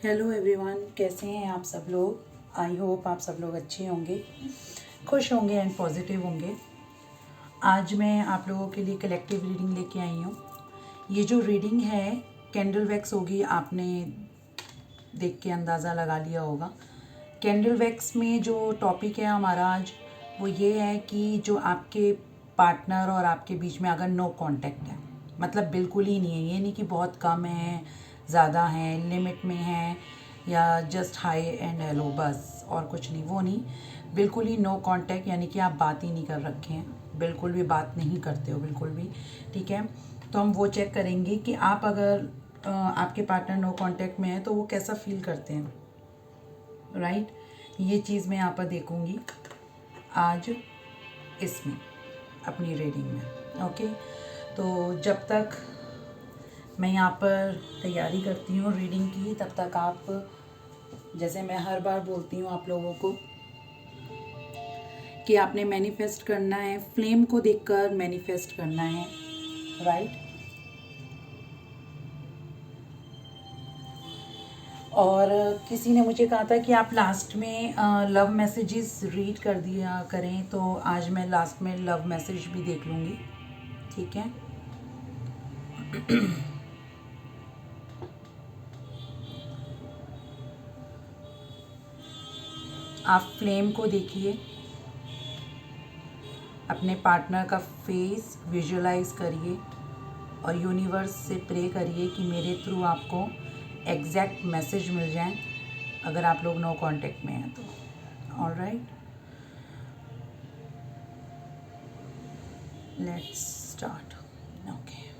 Hello everyone, कैसे हैं आप सब लोग। आई होप आप सब लोग अच्छे होंगे, खुश होंगे एंड पॉजिटिव होंगे। आज मैं आप लोगों के लिए कलेक्टिव रीडिंग लेके आई हूँ। ये जो रीडिंग है कैंडल वैक्स होगी, आपने देख के अंदाज़ा लगा लिया होगा। कैंडल वैक्स में जो टॉपिक है हमारा आज वो ये है कि जो आपके पार्टनर और आपके बीच में अगर नो कांटेक्ट है, मतलब बिल्कुल ही नहीं है, ये नहीं कि बहुत कम है, ज़्यादा है, लिमिट में है या जस्ट हाई एंड हेलो बस और कुछ नहीं, वो नहीं, बिल्कुल ही नो कांटेक्ट, यानी कि आप बात ही नहीं कर रखे हैं, बिल्कुल भी बात नहीं करते हो, बिल्कुल भी। ठीक है, तो हम वो चेक करेंगे कि आप अगर आपके पार्टनर नो कांटेक्ट में है तो वो कैसा फील करते हैं, राइट। ये चीज़ मैं यहाँ पर देखूँगी आज इसमें अपनी रीडिंग में। ओके, तो जब तक मैं यहाँ पर तैयारी करती हूँ रीडिंग की, तब तक आप, जैसे मैं हर बार बोलती हूँ आप लोगों को कि आपने मैनिफेस्ट करना है, फ्लेम को देखकर मैनिफेस्ट करना है, राइट। और किसी ने मुझे कहा था कि आप लास्ट में लव मैसेजेस रीड कर दिया करें, तो आज मैं लास्ट में लव मैसेज भी देख लूँगी। ठीक है, आप फ्लेम को देखिए, अपने पार्टनर का फेस विजुअलाइज करिए और यूनिवर्स से प्रे करिए कि मेरे थ्रू आपको एग्जैक्ट मैसेज मिल जाए अगर आप लोग नो कांटेक्ट में हैं तो। Alright, let's start. ओके,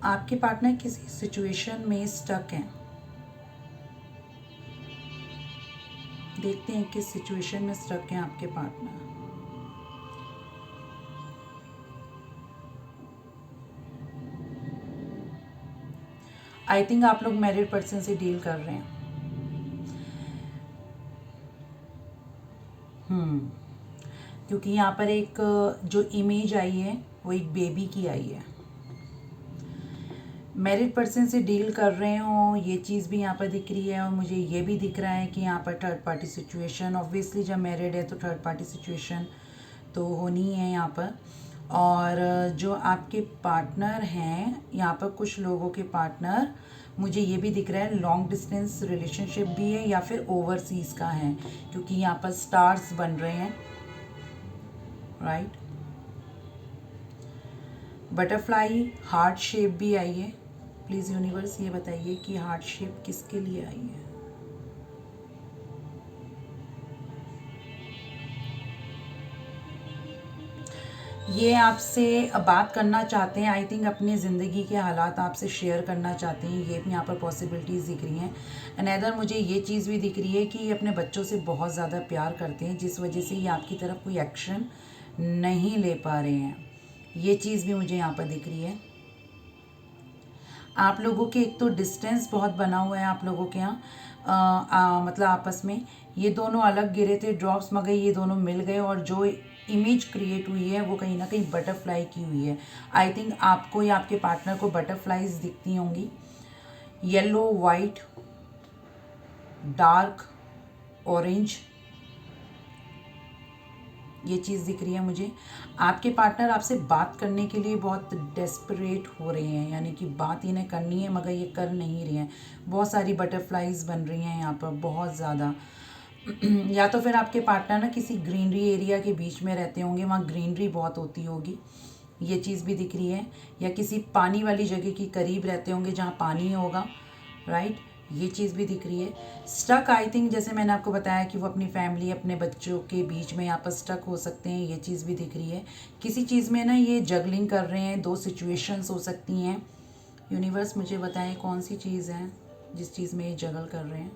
आपके पार्टनर किसी सिचुएशन में स्टक हैं। देखते हैं किस सिचुएशन में स्टक हैं आपके पार्टनर। आई थिंक आप लोग मैरिड पर्सन से डील कर रहे हैं। क्योंकि यहाँ पर एक जो इमेज आई है वो एक बेबी की आई है। मैरिड पर्सन से डील कर रहे हो, ये चीज़ भी यहाँ पर दिख रही है। और मुझे ये भी दिख रहा है कि यहाँ पर थर्ड पार्टी सिचुएशन, ऑब्वियसली जब मैरिड है तो थर्ड पार्टी सिचुएशन तो होनी है यहाँ पर। और जो आपके पार्टनर हैं, यहाँ पर कुछ लोगों के पार्टनर मुझे ये भी दिख रहा है लॉन्ग डिस्टेंस रिलेशनशिप भी है या फिर ओवरसीज़ का है, क्योंकि यहाँ पर स्टार्स बन रहे हैं, राइट। बटरफ्लाई हार्ट शेप भी आई है। प्लीज़ यूनिवर्स ये बताइए कि हार्ट शेप किसके लिए आई है। ये आपसे बात करना चाहते हैं, आई थिंक अपनी ज़िंदगी के हालात आपसे शेयर करना चाहते हैं। ये भी यहाँ पर पॉसिबिलिटीज़ दिख रही हैं। अनदर मुझे ये चीज़ भी दिख रही है कि ये अपने बच्चों से बहुत ज़्यादा प्यार करते हैं, जिस वजह से ये आपकी तरफ कोई एक्शन नहीं ले पा रहे हैं। ये चीज़ भी मुझे यहाँ पर दिख रही है। आप लोगों के एक तो डिस्टेंस बहुत बना हुआ है आप लोगों के यहाँ, मतलब आपस में ये दोनों अलग गिरे थे ड्रॉप्स, मगर ये दोनों मिल गए और जो इमेज क्रिएट हुई है वो कहीं ना कहीं बटरफ्लाई की हुई है। आई थिंक आपको या आपके पार्टनर को बटरफ्लाईज दिखती होंगी, येलो, वाइट, डार्क ऑरेंज, ये चीज़ दिख रही है मुझे। आपके पार्टनर आपसे बात करने के लिए बहुत डेस्परेट हो रहे हैं, यानी कि बात इन्हें करनी है मगर ये कर नहीं रहे हैं। बहुत सारी बटरफ्लाईज बन रही हैं यहाँ पर, बहुत ज़्यादा। या तो फिर आपके पार्टनर ना किसी ग्रीनरी एरिया के बीच में रहते होंगे, वहाँ ग्रीनरी बहुत होती होगी, ये चीज़ भी दिख रही है। या किसी पानी वाली जगह के करीब रहते होंगे जहाँ पानी होगा, राइट। ये चीज़ भी दिख रही है। स्टक, आई थिंक जैसे मैंने आपको बताया कि वो अपनी फैमिली, अपने बच्चों के बीच में यहाँ पर स्टक हो सकते हैं, ये चीज़ भी दिख रही है। किसी चीज़ में ना ये जगलिंग कर रहे हैं, दो सिचुएशंस हो सकती हैं। यूनिवर्स मुझे बताएं कौन सी चीज़ है जिस चीज़ में ये जगल कर रहे हैं।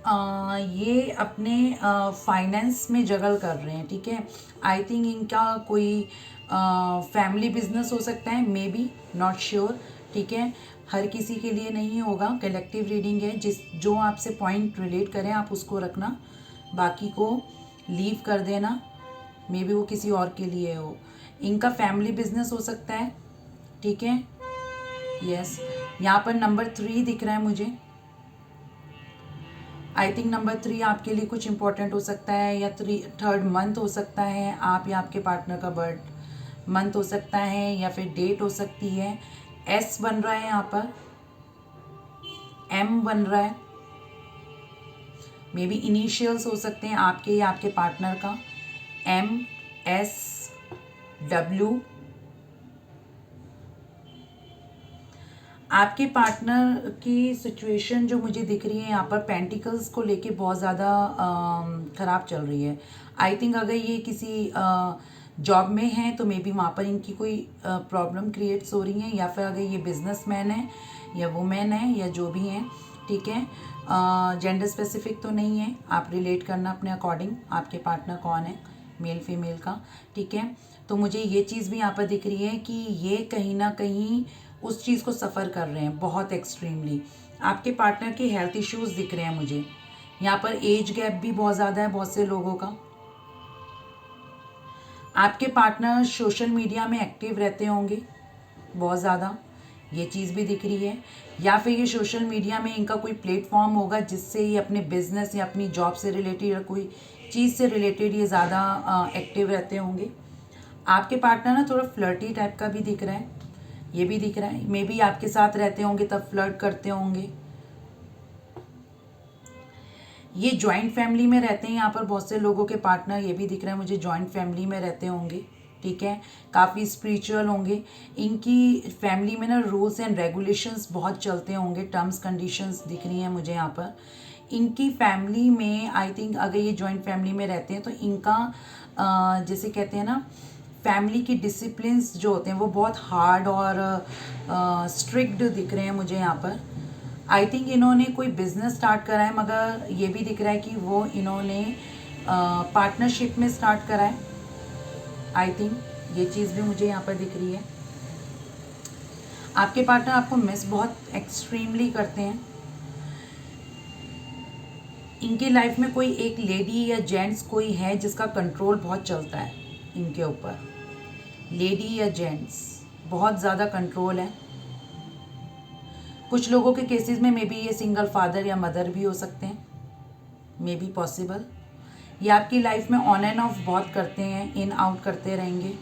ये अपने फाइनेंस में जगल कर रहे हैं, ठीक है। आई थिंक इनका कोई फैमिली बिजनेस हो सकता है, मे बी, नॉट श्योर, ठीक है। हर किसी के लिए नहीं होगा, कलेक्टिव रीडिंग है। जो आपसे पॉइंट रिलेट करें आप उसको रखना, बाकी को लीव कर देना, मे बी वो किसी और के लिए हो। इनका फैमिली बिजनेस हो सकता है, ठीक है। यस, यहाँ पर नंबर 3 दिख रहा है मुझे। आई थिंक नंबर 3 आपके लिए कुछ इंपॉर्टेंट हो सकता है, या 3rd मंथ हो सकता है, आप या आपके पार्टनर का बर्थ मंथ हो सकता है, या फिर डेट हो सकती है। एस बन रहा है यहाँ पर, एम बन रहा है, मे बी इनिशियल्स हो सकते हैं आपके या आपके पार्टनर का, एम, एस, डब्ल्यू। आपके पार्टनर की सिचुएशन जो मुझे दिख रही है यहाँ पर, पेंटिकल्स को लेके बहुत ज़्यादा ख़राब चल रही है। आई थिंक अगर ये किसी जॉब में है तो मे बी वहाँ पर इनकी कोई प्रॉब्लम क्रिएट्स हो रही है, या फिर अगर ये बिजनेसमैन है या वुमेन है या जो भी हैं, ठीक है। जेंडर स्पेसिफिक तो नहीं है, आप रिलेट करना अपने अकॉर्डिंग, आपके पार्टनर कौन है, मेल फीमेल का, ठीक है। तो मुझे ये चीज़ भी यहाँ पर दिख रही है कि ये कहीं ना कहीं उस चीज़ को सफ़र कर रहे हैं बहुत एक्सट्रीमली। आपके पार्टनर के हेल्थ इश्यूज़ दिख रहे हैं मुझे यहाँ पर। एज गैप भी बहुत ज़्यादा है बहुत से लोगों का। आपके पार्टनर सोशल मीडिया में एक्टिव रहते होंगे बहुत ज़्यादा, ये चीज़ भी दिख रही है। या फिर ये सोशल मीडिया में इनका कोई प्लेटफॉर्म होगा जिससे ये अपने बिजनेस या अपनी जॉब से रिलेटेड या कोई चीज़ से रिलेटेड ये ज़्यादा एक्टिव रहते होंगे। आपके पार्टनर ना थोड़ा फ्लर्टी टाइप का भी दिख रहा है, ये भी दिख रहा है। मे बी आपके साथ रहते होंगे तब फ्लर्ट करते होंगे। ये जॉइंट फैमिली में रहते हैं यहाँ पर बहुत से लोगों के पार्टनर, ये भी दिख रहा है मुझे जॉइंट फैमिली में रहते होंगे, ठीक है। काफ़ी स्पिरिचुअल होंगे। इनकी फैमिली में ना रूल्स एंड रेगुलेशंस बहुत चलते होंगे, टर्म्स कंडीशंस दिख रही हैं मुझे यहाँ पर। इनकी फैमिली में आई थिंक अगर ये जॉइंट फैमिली में रहते हैं तो इनका जैसे कहते हैं ना, फैमिली की डिसिप्लिन्स जो होते हैं वो बहुत हार्ड और स्ट्रिक्ट दिख रहे हैं मुझे यहाँ पर। आई थिंक इन्होंने कोई बिजनेस स्टार्ट करा है, मगर ये भी दिख रहा है कि वो इन्होंने पार्टनरशिप में स्टार्ट करा है। आई थिंक ये चीज़ भी मुझे यहाँ पर दिख रही है। आपके पार्टनर आपको मिस बहुत एक्सट्रीमली करते हैं। इनकी लाइफ में कोई एक लेडी या जेंट्स कोई है जिसका कंट्रोल बहुत चलता है इनके ऊपर। लेडी या जेंट्स बहुत ज़्यादा कंट्रोल है। कुछ लोगों के केसेस में मे बी ये सिंगल फादर या मदर भी हो सकते हैं, मे बी पॉसिबल। ये आपकी लाइफ में ऑन एंड ऑफ बहुत करते हैं, इन आउट करते रहेंगे।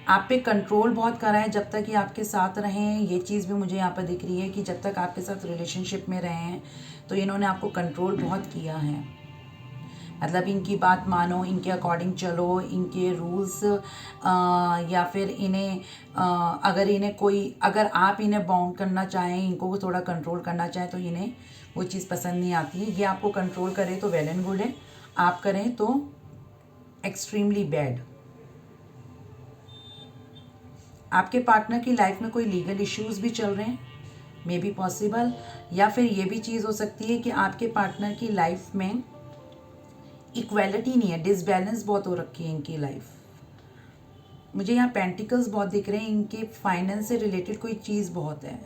आप पे कंट्रोल बहुत करा है जब तक ये आपके साथ रहे हैं। ये चीज़ भी मुझे यहाँ पर दिख रही है कि जब तक आपके साथ रिलेशनशिप में रहे हैं तो इन्होंने आपको कंट्रोल बहुत किया है। मतलब इनकी बात मानो, इनके अकॉर्डिंग चलो, इनके रूल्स, या फिर इन्हें अगर आप इन्हें बाउंड करना चाहें, इनको थोड़ा कंट्रोल करना चाहें तो इन्हें वो चीज़ पसंद नहीं आती है। ये आपको कंट्रोल करे तो वेल एंड गुड है, आप करें तो एक्सट्रीमली बैड। आपके पार्टनर की लाइफ में कोई लीगल इश्यूज़ भी चल रहे हैं, मे बी पॉसिबल। या फिर ये भी चीज़ हो सकती है कि आपके पार्टनर की लाइफ में इक्वालिटी नहीं है, डिसबैलेंस बहुत हो रखी है इनकी लाइफ। मुझे यहाँ पेंटिकल्स बहुत दिख रहे हैं, इनके फाइनेंस से रिलेटेड कोई चीज़ बहुत है।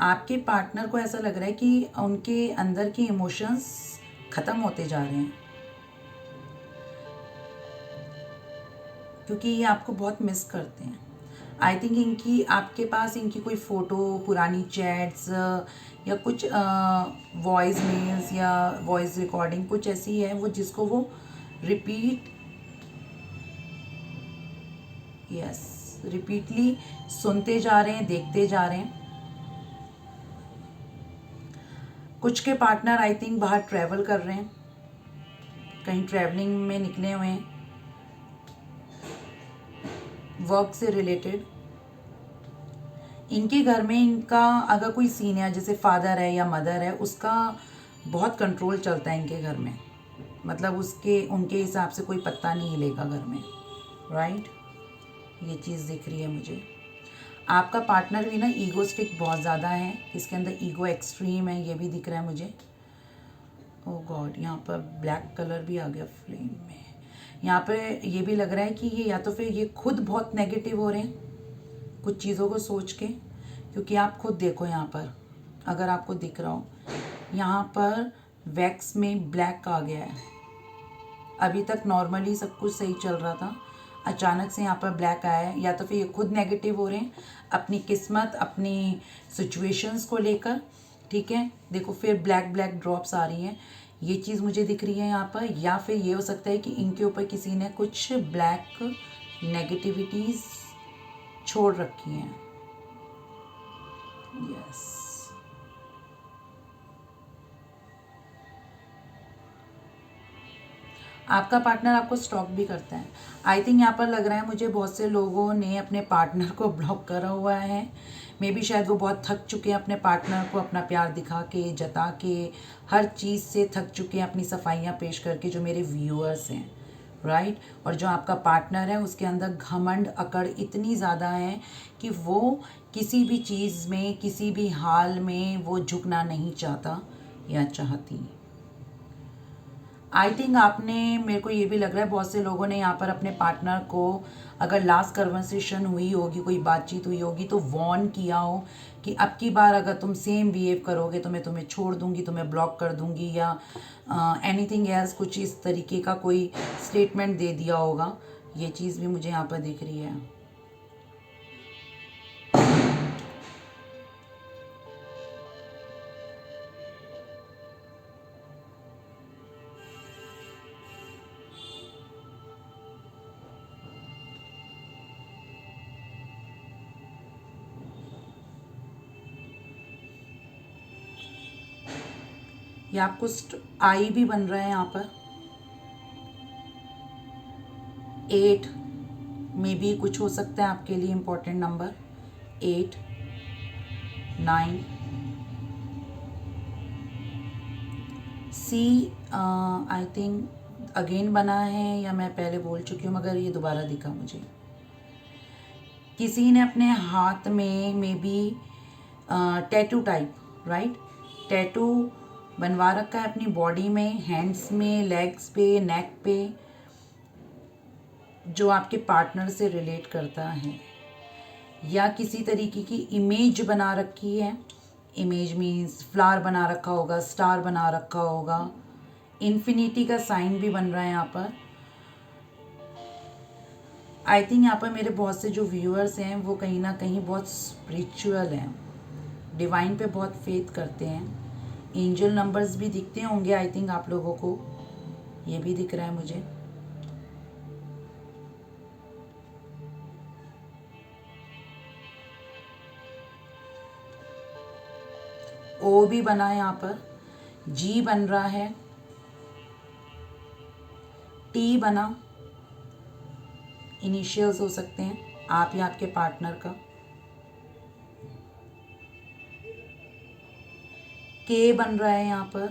आपके पार्टनर को ऐसा लग रहा है कि उनके अंदर के इमोशंस ख़त्म होते जा रहे हैं, क्योंकि ये आपको बहुत मिस करते हैं। आई थिंक इनकी आपके पास इनकी कोई फ़ोटो, पुरानी चैट्स या कुछ वॉइस मेल्स या वॉइस रिकॉर्डिंग कुछ ऐसी है वो जिसको वो रिपीटली सुनते जा रहे हैं, देखते जा रहे हैं। कुछ के पार्टनर आई थिंक बाहर ट्रैवल कर रहे हैं, कहीं ट्रैवलिंग में निकले हुए हैं वर्क से रिलेटेड। इनके घर में इनका अगर कोई सीनियर जैसे फादर है या मदर है, उसका बहुत कंट्रोल चलता है इनके घर में। मतलब उनके हिसाब से कोई पत्ता नहीं हिलेगा घर में, राइट। ये चीज़ दिख रही है मुझे। आपका पार्टनर भी ना ईगोस्टिक बहुत ज़्यादा है, इसके अंदर ईगो एक्सट्रीम है, ये भी दिख रहा है मुझे। ओ गॉड, यहाँ पर ब्लैक कलर भी आ गया फ्लेम में। यहाँ पे ये भी लग रहा है कि ये या तो फिर ये खुद बहुत नेगेटिव हो रहे हैं कुछ चीज़ों को सोच के, क्योंकि आप खुद देखो यहाँ पर, अगर आपको दिख रहा हो यहाँ पर वैक्स में ब्लैक आ गया है। अभी तक नॉर्मली सब कुछ सही चल रहा था, अचानक से यहाँ पर ब्लैक आया है। या तो फिर ये खुद नेगेटिव हो रहे हैं अपनी किस्मत, अपनी सिचुएशंस को लेकर, ठीक है। देखो फिर ब्लैक ब्लैक ड्रॉप्स आ रही हैं, ये चीज़ मुझे दिख रही है यहाँ पर। या फिर ये हो सकता है कि इनके ऊपर किसी ने कुछ ब्लैक नेगेटिविटीज़ छोड़ रखी हैं। यस, आपका पार्टनर आपको स्टॉक भी करता है। आई थिंक यहाँ पर लग रहा है मुझे बहुत से लोगों ने अपने पार्टनर को ब्लॉक करा हुआ है। मे बी शायद वो बहुत थक चुके हैं अपने पार्टनर को अपना प्यार दिखा के, जता के, हर चीज़ से थक चुके हैं अपनी सफाइयाँ पेश करके, जो मेरे व्यूअर्स हैं, राइट। और जो आपका पार्टनर है उसके अंदर घमंड अकड़ इतनी ज़्यादा है कि वो किसी भी चीज़ में, किसी भी हाल में वो झुकना नहीं चाहता या चाहती। आई थिंक आपने, मेरे को ये भी लग रहा है बहुत से लोगों ने यहाँ पर अपने पार्टनर को, अगर लास्ट कन्वर्सेशन हुई होगी, कोई बातचीत हुई होगी, तो वॉर्न किया हो कि अब की बार अगर तुम सेम बिहेव करोगे तो मैं तुम्हें छोड़ दूंगी, तुम्हें ब्लॉक कर दूंगी, या एनीथिंग एल्स, कुछ इस तरीके का कोई स्टेटमेंट दे दिया होगा। ये चीज़ भी मुझे यहाँ पर दिख रही है। ये आपको आई भी बन रहा है यहाँ पर। 8 में भी कुछ हो सकता है आपके लिए important number. 8, 9, see I think again बना है, या मैं पहले बोल चुकी हूँ मगर ये दोबारा दिखा मुझे। किसी ने अपने हाथ में may be tattoo type, right, tattoo बनवा रखा है अपनी बॉडी में, हैंड्स में, लेग्स पे, नेक पे, जो आपके पार्टनर से रिलेट करता है। या किसी तरीके की इमेज बना रखी है। इमेज मीन्स फ्लावर बना रखा होगा, स्टार बना रखा होगा, इन्फिनिटी का साइन भी बन रहा है यहाँ पर। आई थिंक यहाँ पर मेरे बहुत से जो व्यूअर्स हैं वो कहीं ना कहीं बहुत स्पिरिचुअल हैं, डिवाइन पे बहुत फेथ करते हैं। एंजल नंबर्स भी दिखते होंगे आई थिंक आप लोगों को, ये भी दिख रहा है मुझे। ओ भी बना है यहाँ पर, जी बन रहा है, टी बना, इनिशियल्स हो सकते हैं आप या आपके पार्टनर का। के बन रहा है यहाँ पर,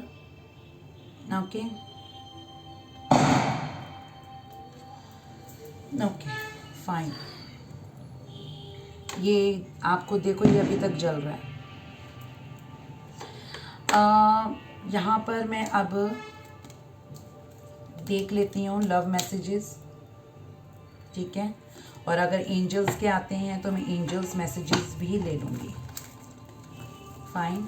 ओके ओके फाइन। ये आपको देखो, ये अभी तक जल रहा है। यहाँ पर मैं अब देख लेती हूँ लव मैसेजेस, ठीक है। और अगर एंजल्स के आते हैं तो मैं एंजल्स मैसेजेस भी ले लूँगी। फाइन,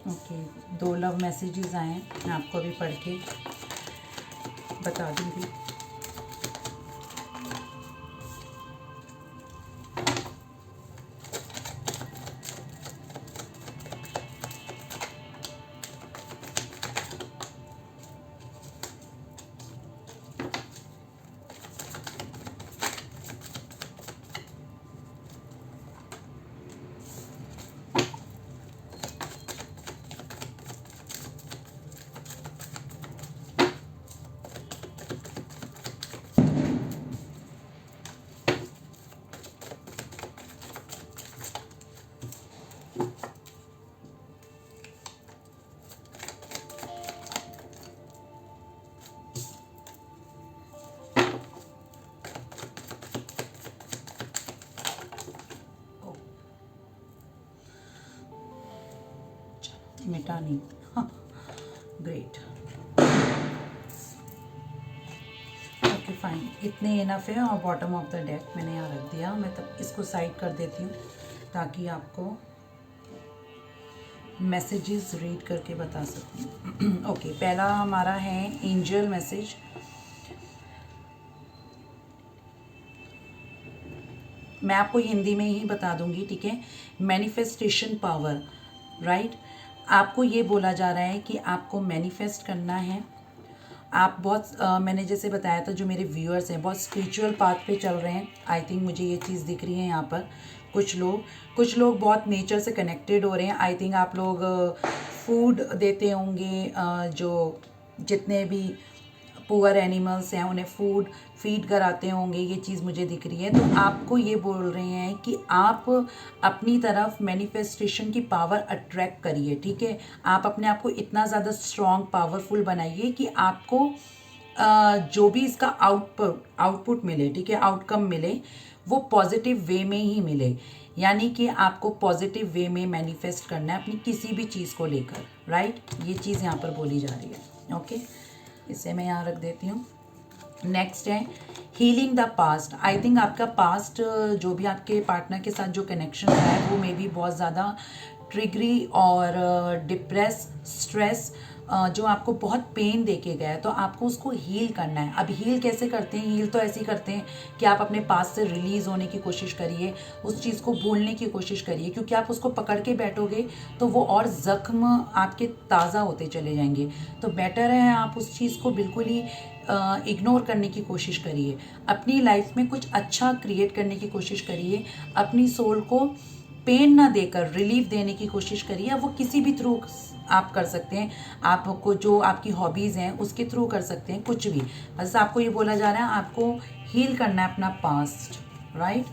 ओके 2 लव मैसेजेस आए हैं, मैं आपको अभी पढ़ के बता दूँगी। मिटा नहीं। ग्रेट, ओके फाइन, इतने इनफ है। और बॉटम ऑफ द डेक मैंने यहाँ रख दिया। मैं तब इसको साइड कर देती हूँ ताकि आपको मैसेजेस रीड करके बता सकूँ। ओके, पहला हमारा है एंजल मैसेज। मैं आपको हिंदी में ही बता दूंगी, ठीक है। Manifestation power, right. आपको ये बोला जा रहा है कि आपको मैनिफेस्ट करना है। आप बहुत मैंने जैसे बताया था, जो मेरे व्यूअर्स हैं बहुत स्पिरिचुअल पाथ पे चल रहे हैं। आई थिंक मुझे ये चीज़ दिख रही है यहाँ पर। कुछ लोग बहुत नेचर से कनेक्टेड हो रहे हैं। आई थिंक आप लोग फूड देते होंगे, जो जितने भी पुअर एनिमल्स हैं उन्हें फूड फीड कराते होंगे, ये चीज़ मुझे दिख रही है। तो आपको ये बोल रहे हैं कि आप अपनी तरफ मैनिफेस्टेशन की पावर अट्रैक्ट करिए, ठीक है। आप अपने आप को इतना ज़्यादा स्ट्रॉन्ग पावरफुल बनाइए कि आपको जो भी इसका आउटपुट मिले, ठीक है, आउटकम मिले, वो पॉजिटिव वे में ही मिले। यानी कि आपको पॉजिटिव वे में मैनिफेस्ट करना है अपनी किसी भी चीज़ को लेकर, राइट। ये चीज़ यहाँ पर बोली जा रही है, ओके। इसे मैं यहाँ रख देती हूँ। नेक्स्ट है healing the past. I think आपका पास्ट, जो भी आपके पार्टनर के साथ जो कनेक्शन रहा है, वो मे बी बहुत ज़्यादा ट्रिगरी और डिप्रेस, स्ट्रेस, जो आपको बहुत पेन दे के गया है, तो आपको उसको हील करना है। अब हील कैसे करते हैं? हील तो ऐसे ही करते हैं कि आप अपने पास से रिलीज़ होने की कोशिश करिए, उस चीज़ को भूलने की कोशिश करिए, क्योंकि आप उसको पकड़ के बैठोगे तो वो और ज़ख्म आपके ताज़ा होते चले जाएंगे। तो बेटर है आप उस चीज़ को बिल्कुल ही इग्नोर करने की कोशिश करिए। अपनी लाइफ में कुछ अच्छा क्रिएट करने की कोशिश करिए। अपनी सोल को पेन ना देकर रिलीफ देने की कोशिश करिए। वो किसी भी थ्रू आप कर सकते हैं। आपको जो आपकी हॉबीज़ हैं उसके थ्रू कर सकते हैं, कुछ भी। बस आपको ये बोला जा रहा है आपको हील करना है अपना पास्ट, राइट।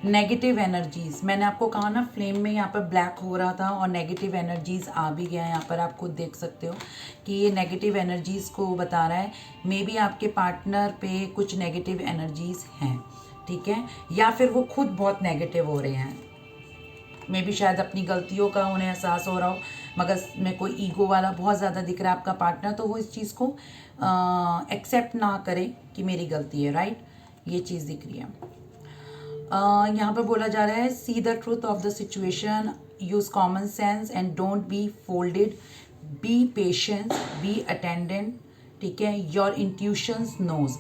नेगेटिव एनर्जीज, मैंने आपको कहा ना, फ्लेम में यहाँ पर ब्लैक हो रहा था और नेगेटिव एनर्जीज आ भी गया है। यहाँ पर आप खुद देख सकते हो कि ये नेगेटिव एनर्जीज को बता रहा है। मे बी आपके पार्टनर पे कुछ नेगेटिव एनर्जीज हैं, ठीक है, या फिर वो खुद बहुत नेगेटिव हो रहे हैं। मे बी शायद अपनी गलतियों का उन्हें एहसास हो रहा हो, मगर में कोई ईगो वाला बहुत ज़्यादा दिख रहा है आपका पार्टनर, तो वो इस चीज़ को एक्सेप्ट ना करे कि मेरी गलती है, राइट। ये चीज़ दिख रही है। यहाँ पर बोला जा रहा है see the truth of the situation, use common sense and don't be folded, be patience, be attendant, ठीक है। Your intuitions knows.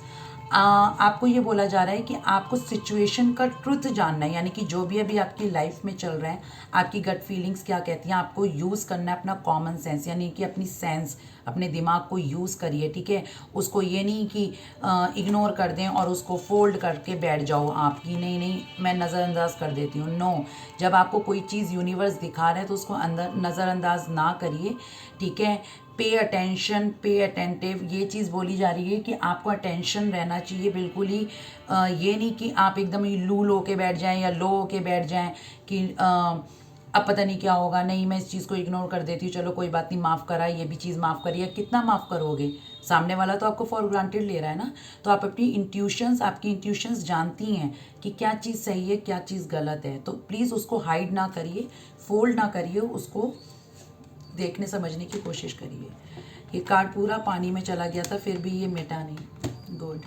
आपको ये बोला जा रहा है कि आपको सिचुएशन का ट्रुथ जानना है, यानी कि जो भी अभी आपकी लाइफ में चल रहा है, आपकी गट फीलिंग्स क्या कहती हैं, आपको यूज़ करना है अपना कॉमन सेंस, यानी कि अपनी सेंस, अपने दिमाग को यूज़ करिए, ठीक है। उसको ये नहीं कि इग्नोर कर दें और उसको फोल्ड करके बैठ जाओ आपकी, नहीं नहीं मैं नज़रअंदाज कर देती हूँ, नो। जब आपको कोई चीज़ यूनिवर्स दिखा रहा है तो उसको अंदर नज़रअंदाज ना करिए, ठीक है। पे अटेंशन, पे अटेंटिव, ये चीज़ बोली जा रही है कि आपको अटेंशन रहना चाहिए बिल्कुल ही। ये नहीं कि आप एकदम ही लूल होके बैठ जाएं या लो होके बैठ जाएं कि अब पता नहीं क्या होगा, नहीं मैं इस चीज़ को इग्नोर कर देती हूँ, चलो कोई बात नहीं, माफ़ करा, ये भी चीज़ माफ़ करिए। कितना माफ़ करोगे? सामने वाला तो आपको फॉर ग्रांटेड ले रहा है ना। तो आप अपनी इंट्यूशंस, आपकी इंट्यूशंस जानती हैं कि क्या चीज़ सही है, क्या चीज़ गलत है। तो प्लीज़ उसको हाइड ना करिए, फोल्ड ना करिए, उसको देखने समझने की कोशिश करिए। ये कार्ड पूरा पानी में चला गया था, फिर भी ये मिटा नहीं। Good.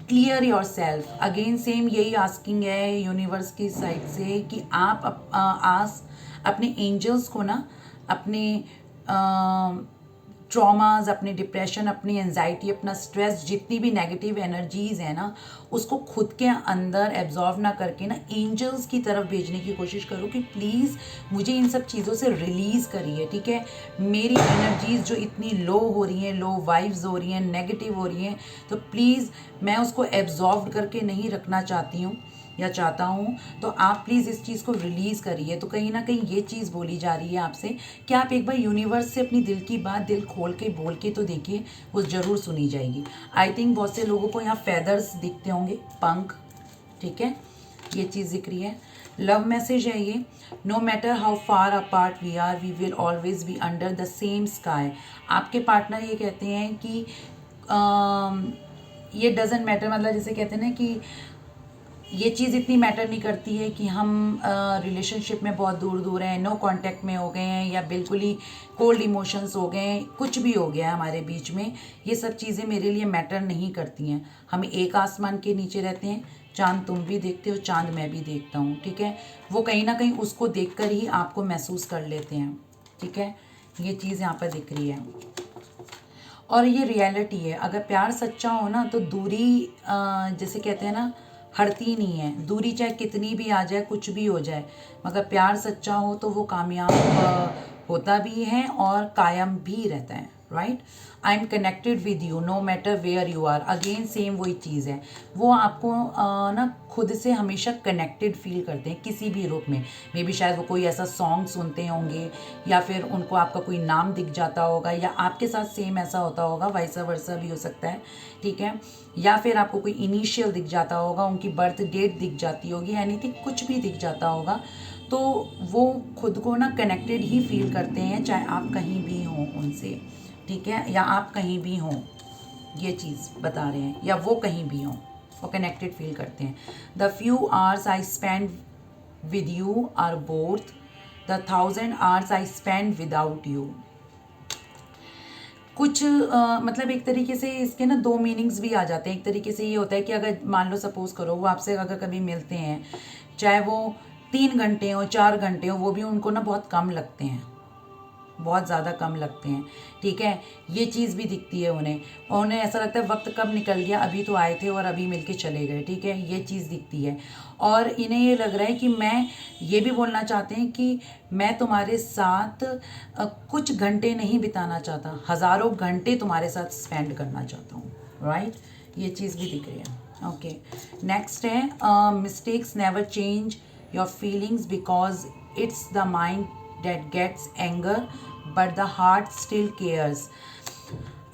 Clear your self, again same यही आस्किंग है यूनिवर्स की साइड से कि आप अपने एंजल्स को ना, अपने ट्रॉमाज, अपने डिप्रेशन, अपनी एंजाइटी, अपना स्ट्रेस, जितनी भी नेगेटिव एनर्जीज है ना, उसको खुद के अंदर एब्जॉर्व ना करके ना एंजल्स की तरफ भेजने की कोशिश करो कि प्लीज़ मुझे इन सब चीज़ों से रिलीज़ करिए, ठीक है। मेरी एनर्जीज जो इतनी लो हो रही हैं, लो वाइब्स हो रही हैं, नेगेटिव हो रही हैं, तो प्लीज़ मैं उसको एब्जॉर्व करके नहीं रखना चाहती हूँ या चाहता हूँ। तो आप प्लीज़ इस चीज़ को रिलीज़ करिए। तो कहीं ना कहीं ये चीज़ बोली जा रही है आपसे कि आप एक बार यूनिवर्स से अपनी दिल की बात दिल खोल के बोल के तो देखिए, वो ज़रूर सुनी जाएगी। आई थिंक बहुत से लोगों को यहाँ फेदर्स दिखते होंगे, पंख, ठीक है, ये चीज़ दिख रही है। लव मैसेज है ये, no matter how far apart we are, we will always be under the same sky. आपके पार्टनर ये कहते हैं कि ये डजेंट मैटर, मतलब जैसे कहते हैं ना कि ये चीज़ इतनी मैटर नहीं करती है कि हम रिलेशनशिप में बहुत दूर दूर हैं, नो कांटेक्ट में हो गए हैं, या बिल्कुल ही कोल्ड इमोशंस हो गए हैं, कुछ भी हो गया है हमारे बीच में। ये सब चीज़ें मेरे लिए मैटर नहीं करती हैं। हम एक आसमान के नीचे रहते हैं, चांद तुम भी देखते हो, चांद मैं भी देखता हूँ, ठीक है। वो कहीं ना कहीं उसको देखकर ही आपको महसूस कर लेते हैं, ठीक है। ये चीज़ यहाँ पर दिख रही है और ये रियलिटी है। अगर प्यार सच्चा हो ना तो दूरी जैसे कहते हैं ना, हटती नहीं है। दूरी चाहे कितनी भी आ जाए, कुछ भी हो जाए, मगर प्यार सच्चा हो तो वो कामयाब होता भी है और कायम भी रहता है, right. I am connected with you no matter where you are, again same वही चीज़ है। वो आपको ना खुद से हमेशा कनेक्टेड फील करते हैं किसी भी रूप में। मे बी शायद वो कोई ऐसा सॉन्ग सुनते होंगे, या फिर उनको आपका कोई नाम दिख जाता होगा, या आपके साथ सेम ऐसा होता होगा, वाइसा वर्सा भी हो सकता है, ठीक है। या फिर आपको कोई इनिशियल दिख जाता होगा, उनकी बर्थ डेट दिख जाती होगी, एनीथिंग कुछ भी दिख जाता होगा। तो वो खुद को ना कनेक्टेड ही फील करते हैं, चाहे आप कहीं भी हों उनसे, ठीक है, या आप कहीं भी हों, ये चीज़ बता रहे हैं, या वो कहीं भी हों, वो कनेक्टेड फील करते हैं। The few hours I spend with you are both the 1000 hours I spend without you. कुछ मतलब एक तरीके से इसके ना दो मीनिंग्स भी आ जाते हैं। एक तरीके से ये होता है कि अगर मान लो सपोज करो वो आपसे अगर कभी मिलते हैं, चाहे वो 3 घंटे हो, 4 घंटे हो, वो भी उनको ना बहुत कम लगते हैं, बहुत ज़्यादा कम लगते हैं, ठीक है। ये चीज़ भी दिखती है उन्हें, और उन्हें ऐसा लगता है वक्त कब निकल गया, अभी तो आए थे और अभी मिलके चले गए, ठीक है। ये चीज़ दिखती है, और इन्हें ये लग रहा है कि मैं ये भी बोलना चाहते हैं कि मैं तुम्हारे साथ कुछ घंटे नहीं बिताना चाहता, हज़ारों घंटे तुम्हारे साथ स्पेंड करना चाहता हूँ, राइट। ये चीज़ भी दिख रही है, ओके। नेक्स्ट है mistakes never change your feelings because it's the mind that gets anger but the heart still cares।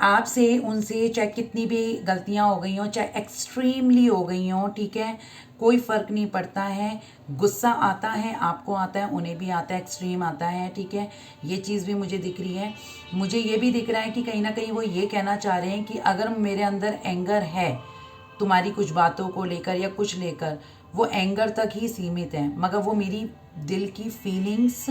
आपसे उनसे चाहे कितनी भी गलतियां हो गई हों, चाहे एक्सट्रीमली हो गई हों, ठीक है, कोई फ़र्क नहीं पड़ता है। गुस्सा आता है, आपको आता है, उन्हें भी आता है, एक्सट्रीम आता है, ठीक है। ये चीज़ भी मुझे दिख रही है। मुझे ये भी दिख रहा है कि कहीं ना कहीं वो ये कहना चाह रहे हैं कि अगर मेरे अंदर एंगर है तुम्हारी कुछ बातों को लेकर या कुछ लेकर, वो एंगर तक ही सीमित है, मगर वो मेरी दिल की फीलिंग्स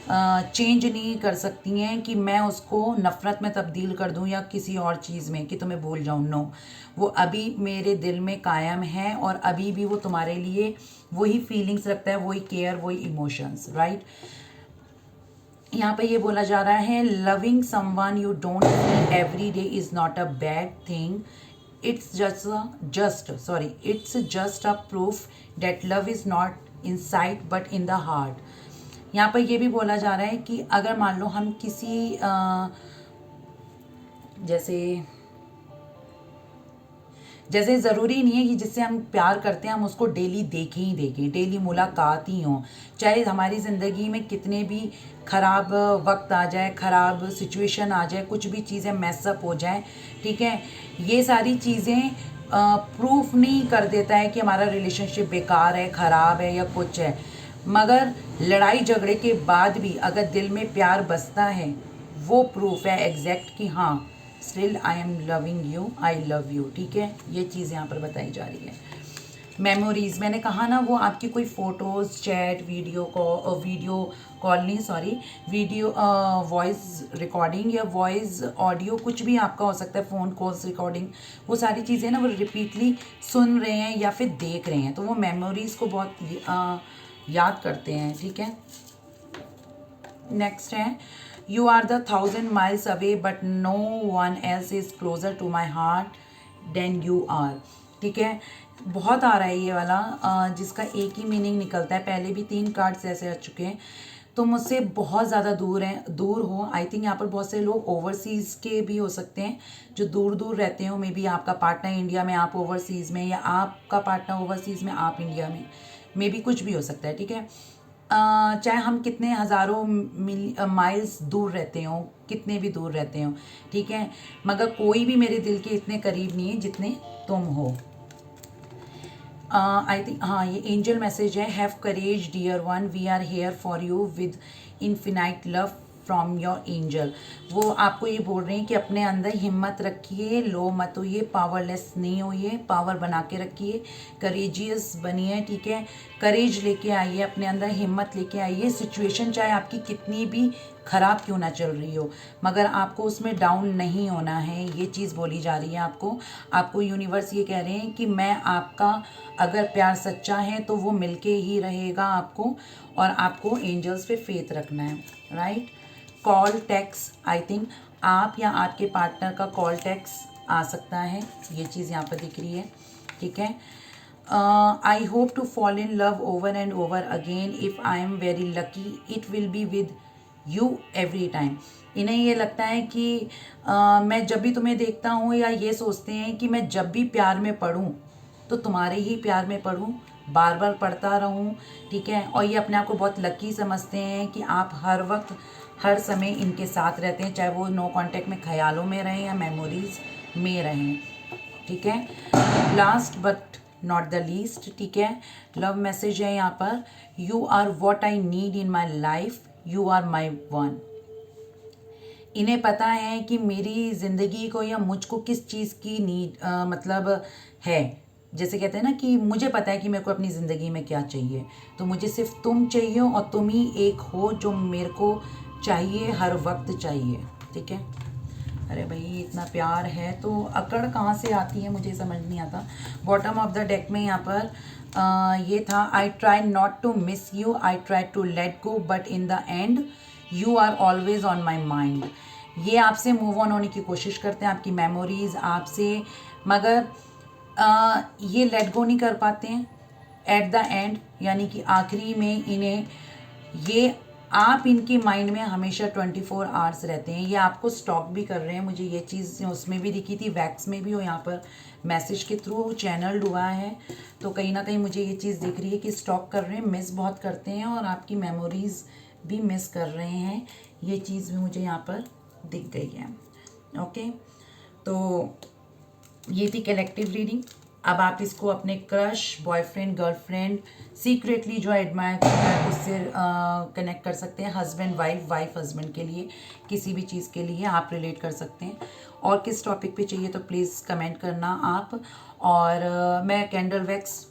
चेंज नहीं कर सकती हैं कि मैं उसको नफ़रत में तब्दील कर दूं या किसी और चीज़ में कि तुम्हें भूल जाऊं। नो, वो अभी मेरे दिल में कायम है और अभी भी वो तुम्हारे लिए वही फीलिंग्स रखता है, वही केयर, वही इमोशंस, राइट। यहाँ पे ये बोला जा रहा है loving someone you don't feel every day is not a bad thing, it's just a proof that love is not inside but in the heart। यहाँ पर ये भी बोला जा रहा है कि अगर मान लो हम किसी जैसे ज़रूरी नहीं है कि जिससे हम प्यार करते हैं हम उसको डेली देखें ही देखें, डेली मुलाकात ही हो, चाहे हमारी ज़िंदगी में कितने भी ख़राब वक्त आ जाए, ख़राब सिचुएशन आ जाए, कुछ भी चीज़ें मैसअप हो जाए, ठीक है। ये सारी चीज़ें प्रूफ नहीं कर देता है कि हमारा रिलेशनशिप बेकार है, ख़राब है या कुछ है, मगर लड़ाई झगड़े के बाद भी अगर दिल में प्यार बसता है वो प्रूफ है एग्जैक्ट कि हाँ still I am loving you, I love you, ठीक है। ये चीज़ यहाँ पर बताई जा रही है। मेमोरीज़, मैंने कहा ना, वो आपकी कोई photos, chat, video voice recording या वॉइस ऑडियो, कुछ भी आपका हो सकता है, फ़ोन कॉल्स रिकॉर्डिंग, वो सारी चीज़ें ना वो रिपीटली सुन रहे हैं या फिर देख रहे हैं, तो वो मेमोरीज़ को बहुत याद करते हैं, ठीक है। नेक्स्ट है you are the 1000 miles away but no one else is closer to my heart than you are, ठीक है। बहुत आ रहा है ये वाला जिसका एक ही मीनिंग निकलता है। पहले भी 3 कार्ड्स ऐसे आ चुके हैं। तो मुझसे बहुत ज़्यादा दूर हो। आई थिंक यहाँ पर बहुत से लोग ओवरसीज़ के भी हो सकते हैं जो दूर दूर रहते हो। मे बी आपका पार्टनर इंडिया में, आप ओवरसीज़ में, या आपका पार्टनर ओवरसीज़ में, आप इंडिया में, मे बी कुछ भी हो सकता है, ठीक है। चाहे हम कितने हज़ारों माइल्स दूर रहते हों, कितने भी दूर रहते हों, ठीक है, मगर कोई भी मेरे दिल के इतने करीब नहीं है जितने तुम हो। आई थिंक हाँ, ये एंजल मैसेज है। Have courage dear one, we are here for you with infinite love from your angel. वो आपको ये बोल रहे हैं कि अपने अंदर हिम्मत रखिए, लो मत होइए, पावरलेस नहीं होइए, पावर बना के रखिए, करेजियस बनिए, ठीक है। करेज लेके आइए, अपने अंदर हिम्मत लेके आइए। सिचुएशन चाहे आपकी कितनी भी ख़राब क्यों ना चल रही हो, मगर आपको उसमें डाउन नहीं होना है, ये चीज़ बोली जा रही है आपको यूनिवर्स ये कह रहे हैं कि मैं आपका अगर प्यार सच्चा है तो वो मिलके ही रहेगा आपको, और आपको एंजल्स पे फेथ रखना है, right. Call tax, I think आप या आपके पार्टनर का कॉल टैक्स आ सकता है, ये चीज़ यहाँ पर दिख रही है, ठीक है। I hope to fall in love over and over again, if I am very lucky it will be with you every time. इन्हें ये लगता है कि मैं जब भी तुम्हें देखता हूँ, या ये सोचते हैं कि मैं जब भी प्यार में पढ़ूँ तो तुम्हारे ही प्यार में पढ़ूँ, बार बार पढ़ता रहूँ, ठीक है। और ये अपने आप को बहुत लकी समझते हैं कि आप हर वक्त हर समय इनके साथ रहते हैं, चाहे वो नो कांटेक्ट में ख्यालों में रहें या मेमोरीज में रहें, ठीक है। Last but not the least, ठीक है, लव मैसेज है यहाँ पर, you are what I need in my life, you are my one. इन्हें पता है कि मेरी ज़िंदगी को या मुझको किस चीज़ की नीड मतलब है। जैसे कहते हैं ना कि मुझे पता है कि मेरे को अपनी ज़िंदगी में क्या चाहिए, तो मुझे सिर्फ तुम चाहिए और तुम ही एक हो जो मेरे को चाहिए, हर वक्त चाहिए, ठीक है। अरे भाई इतना प्यार है तो अकड़ कहाँ से आती है, मुझे समझ नहीं आता। बॉटम ऑफ द डेक में यहाँ पर ये था, I try not to miss you, I try to let go, but in the end you are always on my mind. ये आपसे मूव ऑन होने की कोशिश करते हैं, आपकी मेमोरीज आपसे, मगर ये लेट गो नहीं कर पाते हैं एट द एंड, यानी कि आखिरी में इन्हें ये आप इनके माइंड में हमेशा 24 आवर्स रहते हैं। ये आपको स्टॉक भी कर रहे हैं, मुझे ये चीज़ उसमें भी दिखी थी, वैक्स में भी हो, यहाँ पर मैसेज के थ्रू चैनल्ड हुआ है, तो कहीं ना कहीं मुझे ये चीज़ दिख रही है कि स्टॉक कर रहे हैं, मिस बहुत करते हैं और आपकी मेमोरीज़ भी मिस कर रहे हैं, ये चीज़ भी मुझे यहाँ पर दिख गई है। ओके, तो ये थी कलेक्टिव रीडिंग। अब आप इसको अपने क्रश, बॉयफ्रेंड, गर्लफ्रेंड, सीक्रेटली जो एडमायर करता है उससे कनेक्ट कर सकते हैं, हस्बैंड वाइफ, वाइफ हस्बैंड के लिए, किसी भी चीज़ के लिए आप रिलेट कर सकते हैं। और किस टॉपिक पे चाहिए तो प्लीज़ कमेंट करना आप। और मैं कैंडल वैक्स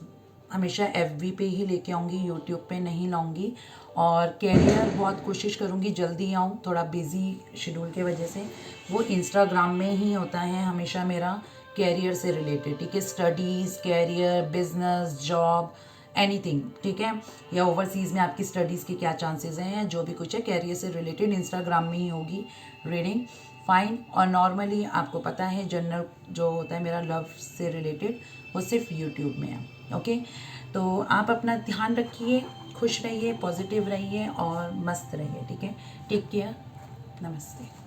हमेशा FB पे ही लेके आऊँगी, यूट्यूब पे नहीं लाऊँगी। और कैरियर बहुत कोशिश करूँगी जल्दी आऊँ, थोड़ा बिज़ी शेड्यूल के वजह से वो इंस्टाग्राम में ही होता है हमेशा मेरा, कैरियर से रिलेटेड, ठीक है। Studies, career, business, job, anything, ठीक है। या ओवरसीज़ में आपकी स्टडीज़ के क्या चांसेस हैं, या जो भी कुछ है कैरियर से रिलेटेड इंस्टाग्राम में ही होगी रीडिंग, फाइन। और नॉर्मली आपको पता है जनरल जो होता है मेरा लव से रिलेटेड वो सिर्फ यूट्यूब में है, ओके। तो आप अपना ध्यान रखिए, खुश रहिए, पॉजिटिव रहिए और मस्त रहिए, ठीक है। टेक केयर, नमस्ते।